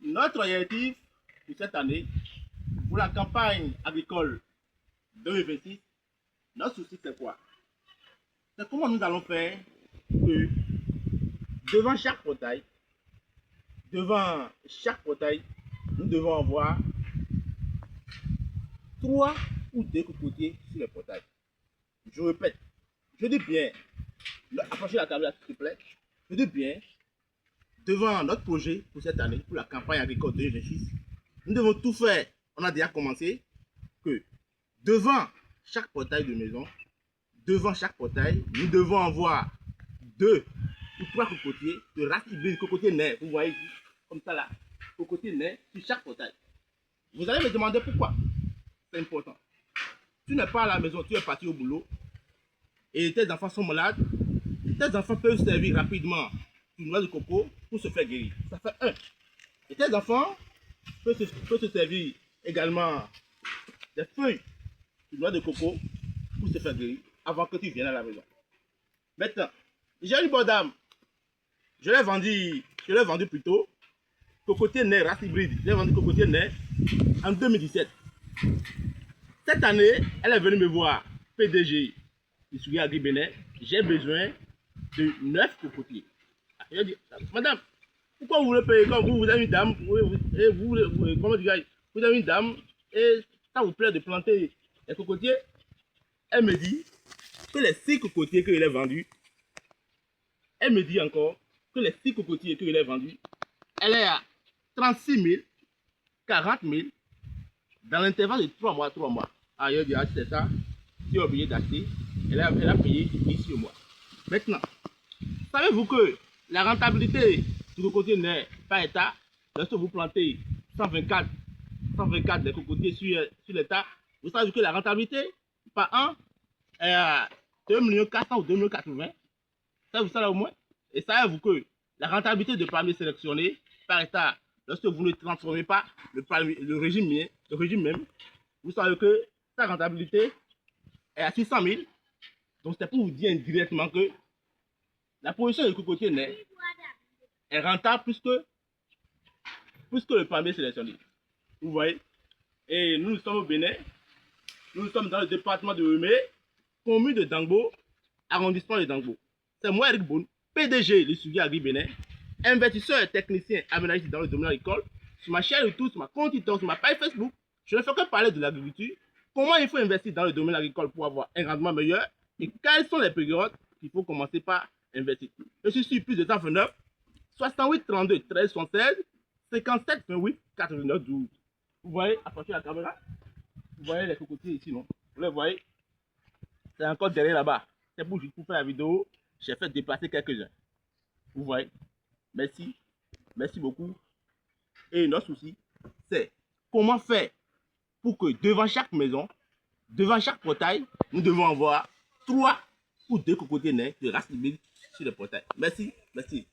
Notre objectif pour cette année, pour la campagne agricole 2026, notre souci c'est quoi? C'est comment nous allons faire que devant chaque portail, nous devons avoir 3 ou 2 cocotiers sur le portail. Je répète, je dis bien, approchez la table s'il te plaît, je dis bien, devant notre projet pour cette année, pour la campagne agricole 2026, nous devons tout faire. On a déjà commencé que devant chaque portail de maison, nous devons avoir 2 ou 3 cocotiers de race hybride, cocotier nain. Vous voyez ici, comme ça là, cocotier nain sur chaque portail. Vous allez me demander pourquoi. C'est important. Tu n'es pas à la maison, tu es parti au boulot et tes enfants sont malades. Tes enfants peuvent servir rapidement une noix de coco pour se faire guérir. Ça fait 1. Et tes enfants peuvent se servir également des feuilles de noix de coco pour se faire guérir avant que tu viennes à la maison. Maintenant, j'ai une bonne dame. Je l'ai vendu plus tôt. Cocotier nain, race hybride. J'ai vendu cocotier nain en 2017. Cette année, elle est venue me voir, PDG du Sugi Agri Bénin. J'ai besoin de 9 cocotiers. Je dis, madame, pourquoi vous voulez payer quand vous avez une dame, vous avez une dame et ça vous plaît de planter les cocotiers? Elle me dit que les 6 cocotiers qu'il a vendus, elle me dit encore que les 6 cocotiers qu'il a vendus, elle est à 36 000, 40 000 dans l'intervalle de 3 mois, 3 mois. Ah, je dis, ah, c'est ça, tu es obligé d'acheter, elle a payé 10 sur mois. Maintenant, savez-vous que la rentabilité du cocotier n'est pas état, lorsque vous plantez 124 des cocotiers sur l'état, vous savez que la rentabilité par an est à 2 400 000 ou 2 480 000. Ça vous savez au moins. Et savez-vous que la rentabilité de palmiers sélectionnés par état, lorsque vous ne transformez pas le régime même, vous savez que sa rentabilité est à 600 000. Donc c'est pour vous dire indirectement que la production de cocotier nain est rentable plus que le palmier sélectionné. Vous voyez? Et nous sommes au Bénin. Nous sommes dans le département de Remé, commune de Dangbo, arrondissement de Dangbo. C'est moi, Eric Boun, PDG du Sugi Agri Bénin, investisseur et technicien aménagiste dans le domaine agricole. Sur ma chaîne YouTube, sur ma compte TikTok, sur ma page Facebook, je ne fais que parler de l'agriculture, comment il faut investir dans le domaine agricole pour avoir un rendement meilleur et quelles sont les périodes qu'il faut commencer par investir. Je suis sur plus de 129 68 32 13 76 57 28 89 12. Vous voyez, approchez la caméra. Vous voyez les cocotiers ici, non? Vous les voyez? C'est encore derrière là-bas. C'est pour faire la vidéo. J'ai fait déplacer quelques-uns. Vous voyez? Merci. Merci beaucoup. Et notre souci, c'est comment faire pour que devant chaque maison, devant chaque portail, nous devons avoir 3 ou 2 cocotiers nains de race hybride sur le portail. Merci. Merci.